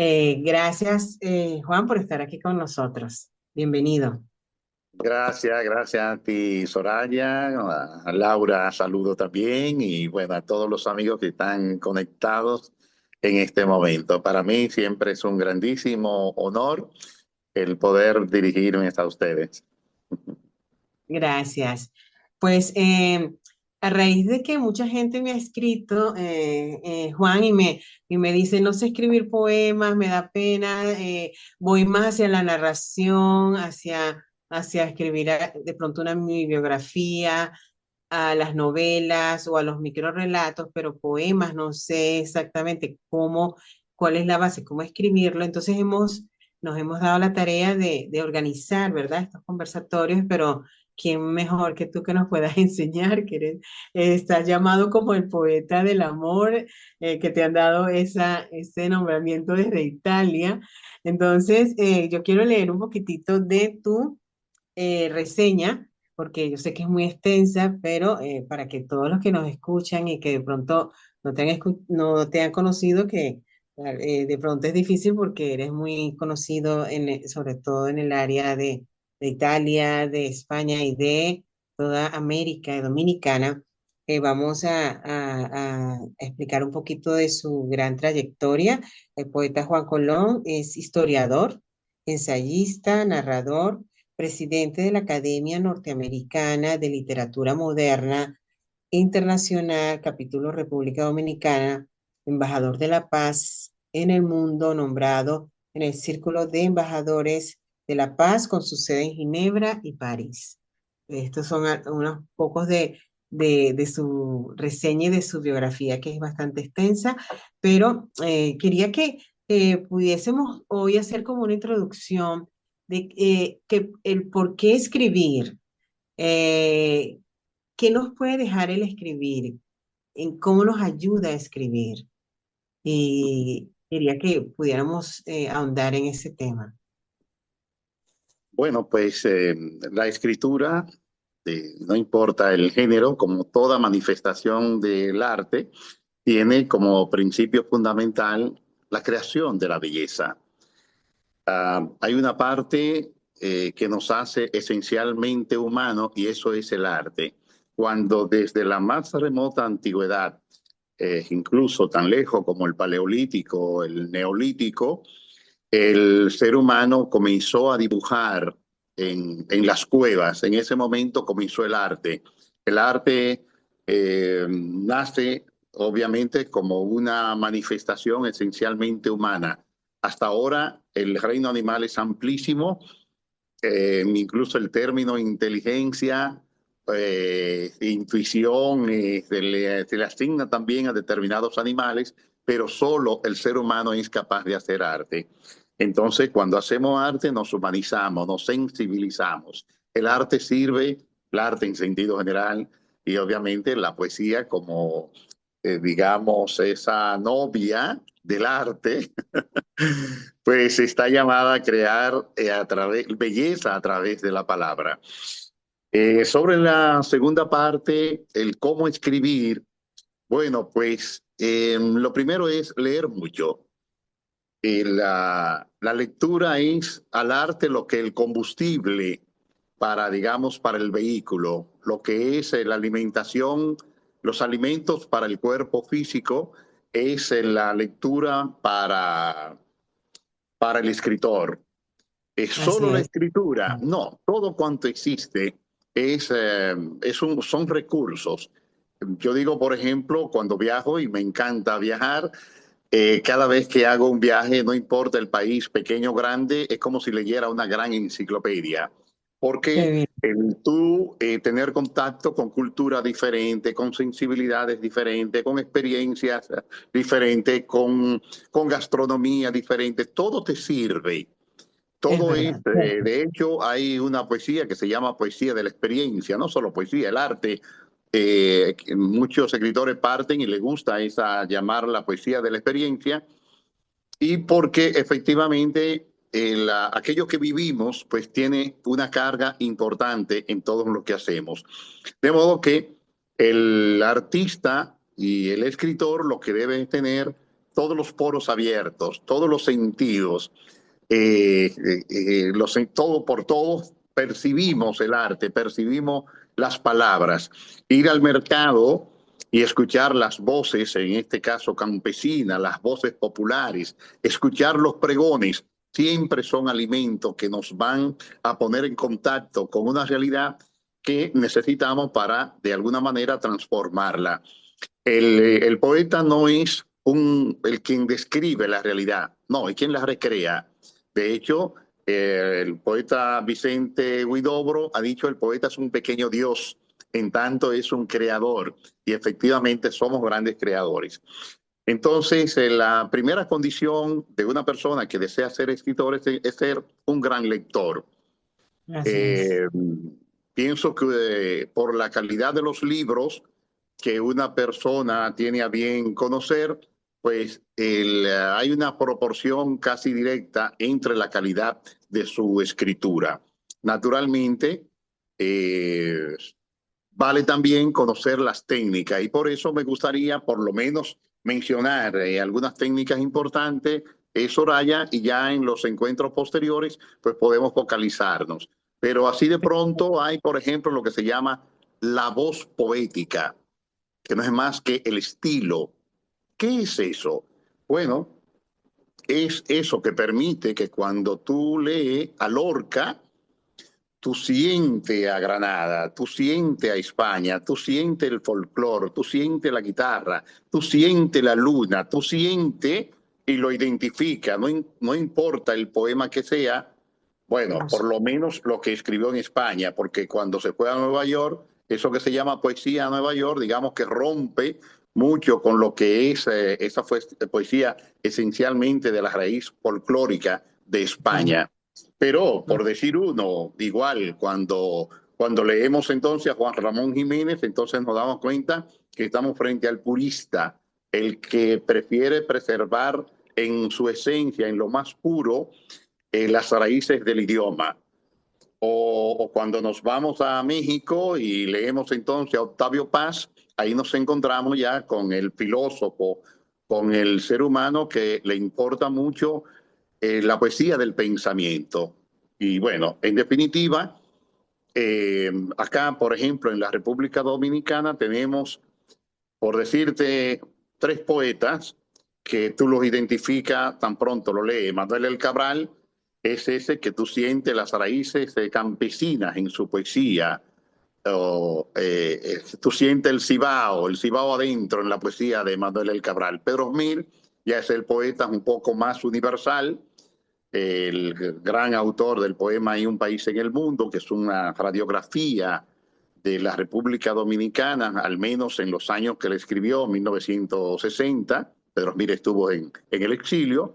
Gracias, Juan, por estar aquí con nosotros. Bienvenido. Gracias a ti, Soraya, a Laura, saludo también y bueno, a todos los amigos que están conectados en este momento. Para mí siempre es un grandísimo honor el poder dirigirme a ustedes. Gracias. Pues a raíz de que mucha gente me ha escrito, Juan, y me dice, no sé escribir poemas, me da pena, voy más hacia la narración, hacia escribir de pronto mi biografía, a las novelas o a los microrelatos, pero poemas no sé exactamente cuál es la base, cómo escribirlo. Entonces nos hemos dado la tarea de organizar, ¿verdad? Estos conversatorios, pero ¿quién mejor que tú que nos puedas enseñar? Estás llamado como el poeta del amor, que te han dado ese nombramiento desde Italia. Entonces, yo quiero leer un poquitito de tu reseña, porque yo sé que es muy extensa, pero para que todos los que nos escuchan y que de pronto no te han conocido, que de pronto es difícil porque eres muy conocido, sobre todo en el área de Italia, de España y de toda América Dominicana. Vamos a explicar un poquito de su gran trayectoria. El poeta Juan Colón es historiador, ensayista, narrador, presidente de la Academia Norteamericana de Literatura Moderna Internacional, capítulo República Dominicana, embajador de la paz en el mundo, nombrado en el Círculo de Embajadores de la Paz con su sede en Ginebra y París. Estos son unos pocos de su reseña y de su biografía, que es bastante extensa, pero quería que pudiésemos hoy hacer como una introducción de que el por qué escribir, eh, qué nos puede dejar el escribir, en cómo nos ayuda a escribir. Y quería que pudiéramos ahondar en ese tema. Bueno, pues la escritura, no importa el género, como toda manifestación del arte, tiene como principio fundamental la creación de la belleza. Hay una parte que nos hace esencialmente humanos y eso es el arte. Cuando desde la más remota antigüedad, incluso tan lejos como el paleolítico, el neolítico, el ser humano comenzó a dibujar en las cuevas. En ese momento comenzó el arte. El arte nace obviamente como una manifestación esencialmente humana. Hasta ahora el reino animal es amplísimo, incluso el término inteligencia, intuición, se le asigna también a determinados animales, pero solo el ser humano es capaz de hacer arte. Entonces, cuando hacemos arte, nos humanizamos, nos sensibilizamos. El arte sirve, el arte en sentido general, y obviamente la poesía como, digamos, esa novia del arte, pues está llamada a crear belleza a través de la palabra. Sobre la segunda parte, el cómo escribir, bueno, pues lo primero es leer mucho. La lectura es al arte lo que el combustible para, digamos, para el vehículo, lo que es la alimentación, los alimentos para el cuerpo físico, es la lectura para el escritor. ¿Es Así solo la es. escritura? No, todo cuanto existe son recursos. Yo digo, por ejemplo, cuando viajo y me encanta viajar, cada vez que hago un viaje, no importa el país, pequeño o grande, es como si leyera una gran enciclopedia. Qué Porque bien. tú tener contacto con culturas diferentes, con sensibilidades diferentes, con experiencias diferentes, con gastronomía diferente, todo te sirve. Es Todo es, verdad. de hecho, hay una poesía que se llama poesía de la experiencia, no solo poesía, el arte. Muchos escritores parten y les gusta esa llamar la poesía de la experiencia, y porque efectivamente aquello que vivimos pues tiene una carga importante en todo lo que hacemos. De modo que el artista y el escritor lo que deben tener todos los poros abiertos, todos los sentidos, todo por todo, percibimos el arte, percibimos las palabras. Ir al mercado y escuchar las voces, en este caso campesinas, las voces populares, escuchar los pregones, siempre son alimentos que nos van a poner en contacto con una realidad que necesitamos para, de alguna manera, transformarla. El poeta no es el quien describe la realidad, no, es quien la recrea. De hecho, el poeta Vicente Huidobro ha dicho el poeta es un pequeño Dios, en tanto es un creador, y efectivamente somos grandes creadores. Entonces, la primera condición de una persona que desea ser escritor es ser un gran lector. Así es. Eh, Pienso que por la calidad de los libros que una persona tiene a bien conocer, pues hay una proporción casi directa entre la calidad de su escritura. Naturalmente, eh, vale también conocer las técnicas y por eso me gustaría por lo menos mencionar algunas técnicas importantes, Soraya, y ya en los encuentros posteriores pues podemos focalizarnos. Pero así de pronto hay, por ejemplo, lo que se llama la voz poética, que no es más que el estilo. ¿Qué es eso? Bueno, es eso que permite que cuando tú lees a Lorca, tú sientes a Granada, tú sientes a España, tú sientes el folclore, tú sientes la guitarra, tú sientes la luna, tú sientes y lo identifica, no importa el poema que sea, bueno, por lo menos lo que escribió en España, porque cuando se fue a Nueva York, eso que se llama poesía a Nueva York, digamos que rompe mucho con lo que es esa poesía esencialmente de la raíz folclórica de España. Pero, por decir uno, igual, cuando leemos entonces a Juan Ramón Jiménez, entonces nos damos cuenta que estamos frente al purista, el que prefiere preservar en su esencia, en lo más puro, las raíces del idioma. O cuando nos vamos a México y leemos entonces a Octavio Paz, ahí nos encontramos ya con el filósofo, con el ser humano que le importa mucho la poesía del pensamiento. Y bueno, en definitiva, acá, por ejemplo, en la República Dominicana tenemos, por decirte, tres poetas que tú los identificas tan pronto lo lees. Manuel El Cabral es ese que tú sientes las raíces campesinas en su poesía. Tú sientes el cibao adentro en la poesía de Manuel El Cabral. Pedro Mir ya es el poeta un poco más universal, el gran autor del poema Hay un país en el mundo, que es una radiografía de la República Dominicana, al menos en los años que le escribió, 1960. Pedro Mir estuvo en el exilio.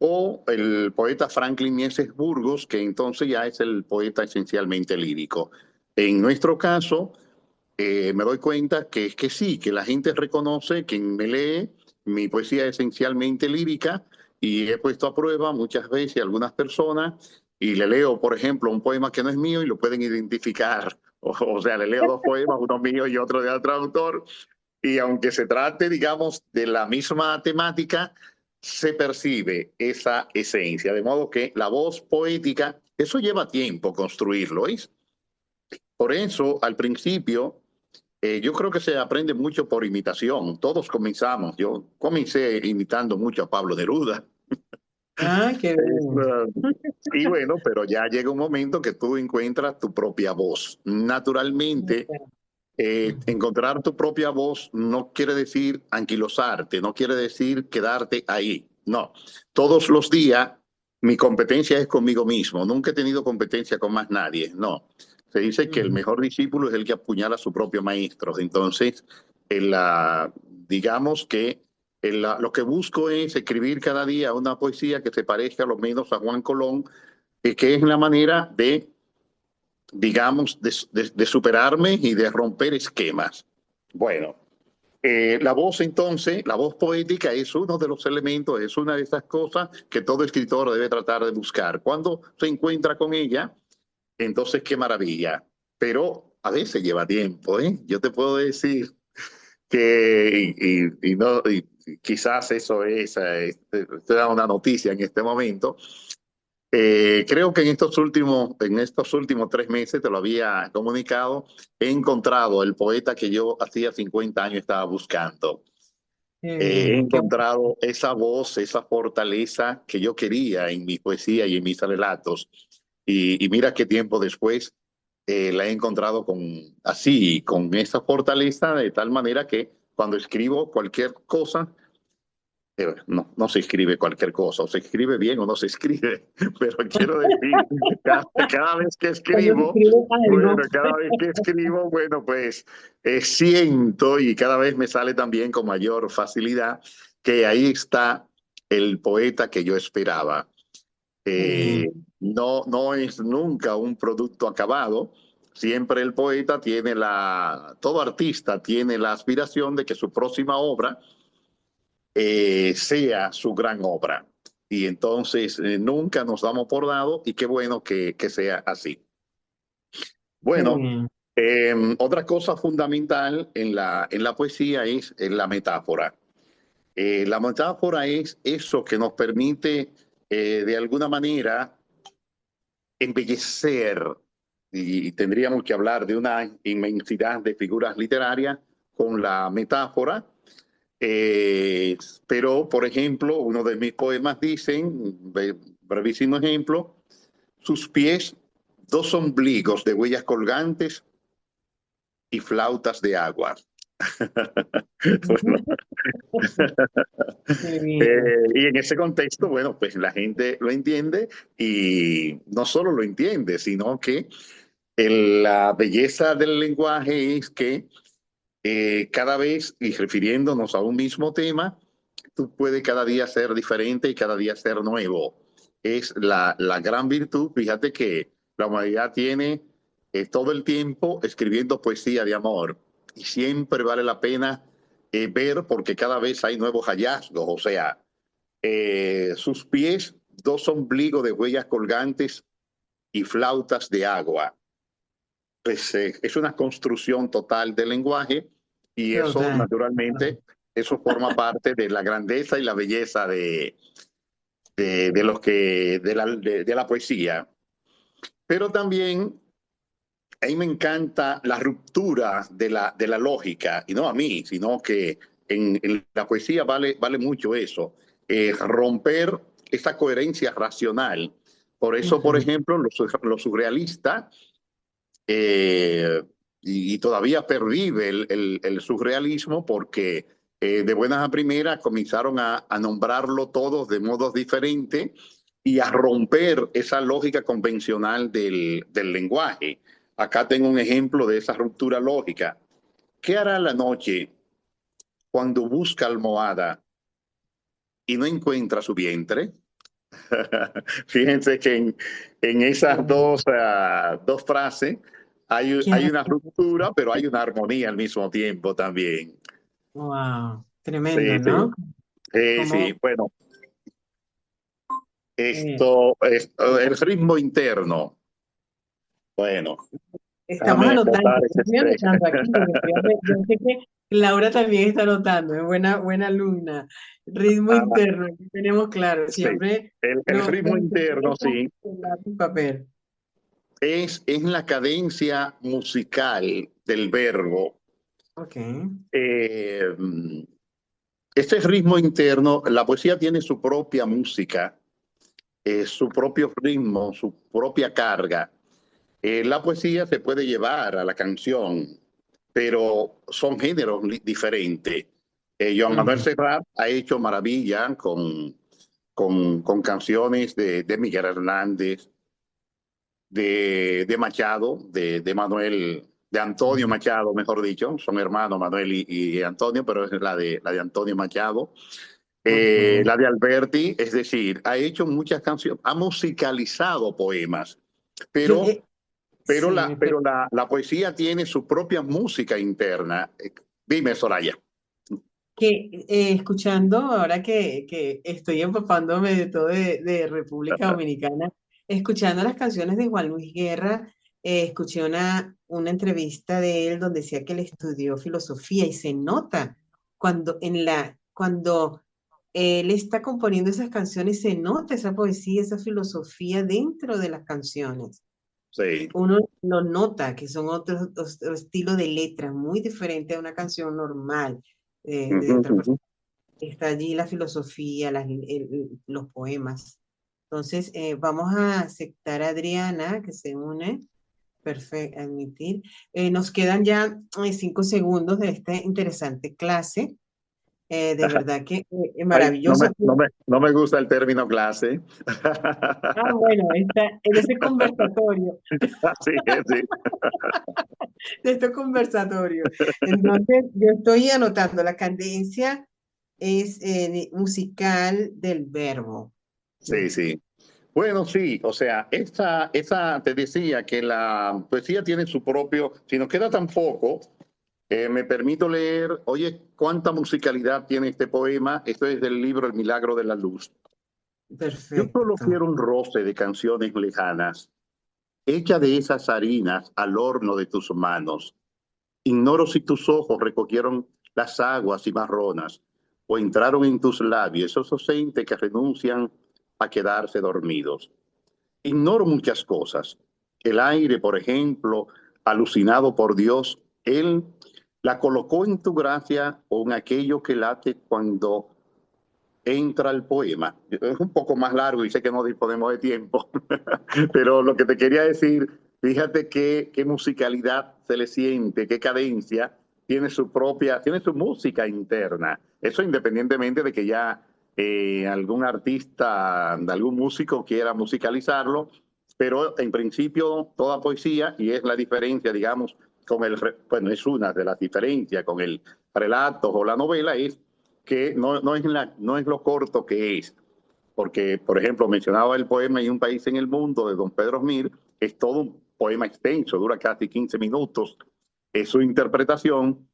O el poeta Franklin Mieses Burgos, que entonces ya es el poeta esencialmente lírico. En nuestro caso, me doy cuenta que es que sí, que la gente reconoce, quien me lee, mi poesía es esencialmente lírica y he puesto a prueba muchas veces a algunas personas y le leo, por ejemplo, un poema que no es mío y lo pueden identificar. O sea, le leo dos poemas, uno mío y otro de otro autor, y aunque se trate, digamos, de la misma temática, se percibe esa esencia. De modo que la voz poética, eso lleva tiempo construirlo, ¿es? Por eso, al principio, yo creo que se aprende mucho por imitación. Todos comenzamos. Yo comencé imitando mucho a Pablo Neruda. Ah, qué bien. Y bueno, pero ya llega un momento que tú encuentras tu propia voz. Naturalmente, encontrar tu propia voz no quiere decir anquilosarte, no quiere decir quedarte ahí. No, todos los días mi competencia es conmigo mismo. Nunca he tenido competencia con más nadie. No. Se dice que el mejor discípulo es el que apuñala a su propio maestro. Entonces, digamos que lo que busco es escribir cada día una poesía que se parezca a lo menos a Juan Colón, que es la manera de, digamos, de superarme y de romper esquemas. Bueno, la voz entonces, la voz poética es uno de los elementos, es una de esas cosas que todo escritor debe tratar de buscar. Cuando se encuentra con ella, entonces qué maravilla. Pero a veces lleva tiempo, ¿eh? Yo te puedo decir que, y no, quizás eso es, te da una noticia en este momento. Creo que en estos últimos 3 meses, te lo había comunicado, he encontrado el poeta que yo hacía 50 años estaba buscando. Qué He bien, qué encontrado esa voz, esa fortaleza que yo quería en mi poesía y en mis relatos. Y mira qué tiempo después la he encontrado así, con esa fortaleza, de tal manera que cuando escribo cualquier cosa, no se escribe cualquier cosa, o se escribe bien o no se escribe, pero quiero decir, cada vez que cuando se escribo, escribe bueno, algo. cada vez que escribo, bueno, pues siento y cada vez me sale también con mayor facilidad que ahí está el poeta que yo esperaba. Qué Eh, bien. no es nunca un producto acabado. Siempre el poeta todo artista tiene la aspiración de que su próxima obra sea su gran obra. Y entonces nunca nos damos por dado y qué bueno que sea así. Qué Bueno, bien. otra cosa fundamental en la poesía es la metáfora. La metáfora es eso que nos permite de alguna manera embellecer, y tendríamos que hablar de una inmensidad de figuras literarias con la metáfora. Eh, pero, por ejemplo, uno de mis poemas dicen, brevísimo ejemplo, sus pies, dos ombligos de huellas colgantes y flautas de agua. Bueno, Qué bien. y en ese contexto, bueno, pues la gente lo entiende y no solo lo entiende, sino que la belleza del lenguaje es que cada vez, y refiriéndonos a un mismo tema, tú puedes cada día ser diferente y cada día ser nuevo. Es la gran virtud. Fíjate que la humanidad tiene todo el tiempo escribiendo poesía de amor y siempre vale la pena ver porque cada vez hay nuevos hallazgos. O sea, sus pies, dos ombligos de huellas colgantes y flautas de agua. Pues, es una construcción total del lenguaje y eso Total. naturalmente, eso forma parte de la grandeza y la belleza de la poesía. Pero también a mí me encanta la ruptura de la lógica, y no a mí, sino que en la poesía vale mucho eso, romper esa coherencia racional. Por eso, por Ujú. ejemplo, los surrealistas eh, y todavía pervive el surrealismo porque de buenas a primeras comenzaron a nombrarlo todos de modos diferentes y a romper esa lógica convencional del lenguaje. Acá tengo un ejemplo de esa ruptura lógica. ¿Qué hará la noche cuando busca almohada y no encuentra su vientre? Fíjense que en esas dos frases hay Qué- una ruptura, pero hay una armonía al mismo tiempo también. Wow, tremendo, Sí, sí, ¿no? sí. Como Bueno, eh, el ritmo interno. Bueno, estamos déjame anotando, botar yo ese estoy estrés. anotando aquí, porque yo sé que Laura también está anotando, es buena, buena alumna. Ritmo Ah, interno, aquí tenemos claro, sí, siempre el nos ritmo interno, interesa sí, el lápiz y papel. es la cadencia musical del verbo. Ok. Eh, Este ritmo interno, la poesía tiene su propia música, su propio ritmo, su propia carga. La poesía se puede llevar a la canción, pero son géneros diferentes. Joan Manuel Ujú. Serrat ha hecho maravilla con canciones de Miguel Hernández, de Machado, de Antonio Machado, mejor dicho. Son hermanos Manuel y Antonio, pero es la de Antonio Machado. Ok. La de Alberti, es decir, ha hecho muchas canciones, ha musicalizado poemas, Yo, pero, pero, sí, la, pero la poesía tiene su propia música interna. Dime, Soraya. que escuchando, ahora que estoy empapándome de todo de República Dominicana, escuchando las canciones de Juan Luis Guerra, escuché una entrevista de él donde decía que él estudió filosofía y se nota cuando en cuando él está componiendo esas canciones, se nota esa poesía, esa filosofía dentro de las canciones. Sí. Uno lo nota, que son otro estilo de letra, muy diferente a una canción normal de Ujú, otra persona. ujú. Está allí la filosofía, los poemas. Entonces, vamos a aceptar a Adriana, que se une. Perfecto, admitir. Nos quedan ya 5 segundos de esta interesante clase. De verdad que Ay, maravilloso. no me gusta el término clase. Bueno, está en ese conversatorio, Sí, sí. de este conversatorio. Entonces, yo estoy anotando la cadencia es musical del verbo. Sí, sí. Bueno, sí, o sea, esa te decía que la poesía tiene su propio, si nos queda tan poco, me permito leer, oye, cuánta musicalidad tiene este poema. Esto es del libro El Milagro de la Luz. Yo solo Perfecto. quiero un roce de canciones lejanas, hecha de esas harinas al horno de tus manos. Ignoro si tus ojos recogieron las aguas cimarronas o entraron en tus labios esos docentes que renuncian a quedarse dormidos. Ignoro muchas cosas. El aire, por ejemplo, alucinado por Dios, Él la colocó en tu gracia o en aquello que late cuando entra el poema. Es un poco más largo y sé que no disponemos de tiempo, pero lo que te quería decir, fíjate qué musicalidad se le siente, qué cadencia, tiene su propia, tiene su música interna. Eso independientemente de que ya algún artista, algún músico quiera musicalizarlo, pero en principio toda poesía, y es la diferencia, digamos, con el, bueno, es una de las diferencias con el relato o la novela, es que no es lo corto que es, porque, por ejemplo, mencionaba el poema Y un país en el mundo de don Pedro Mir, es todo un poema extenso, dura casi 15 minutos, es su interpretación,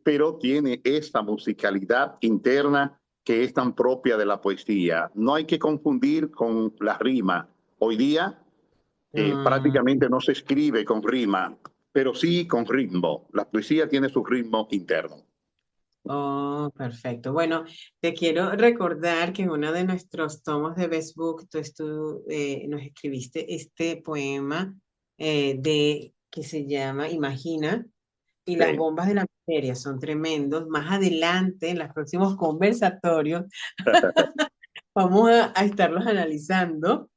pero tiene esa musicalidad interna que es tan propia de la poesía. No hay que confundir con la rima. Hoy día Mm, prácticamente no se escribe con rima, pero sí con ritmo. La poesía tiene su ritmo interno. oh, perfecto. Bueno, te quiero recordar que en uno de nuestros tomos de Best Book nos escribiste este poema que se llama Imagina y las Sí. bombas de la materia son tremendos. Más adelante, en los próximos conversatorios, vamos a estarlos analizando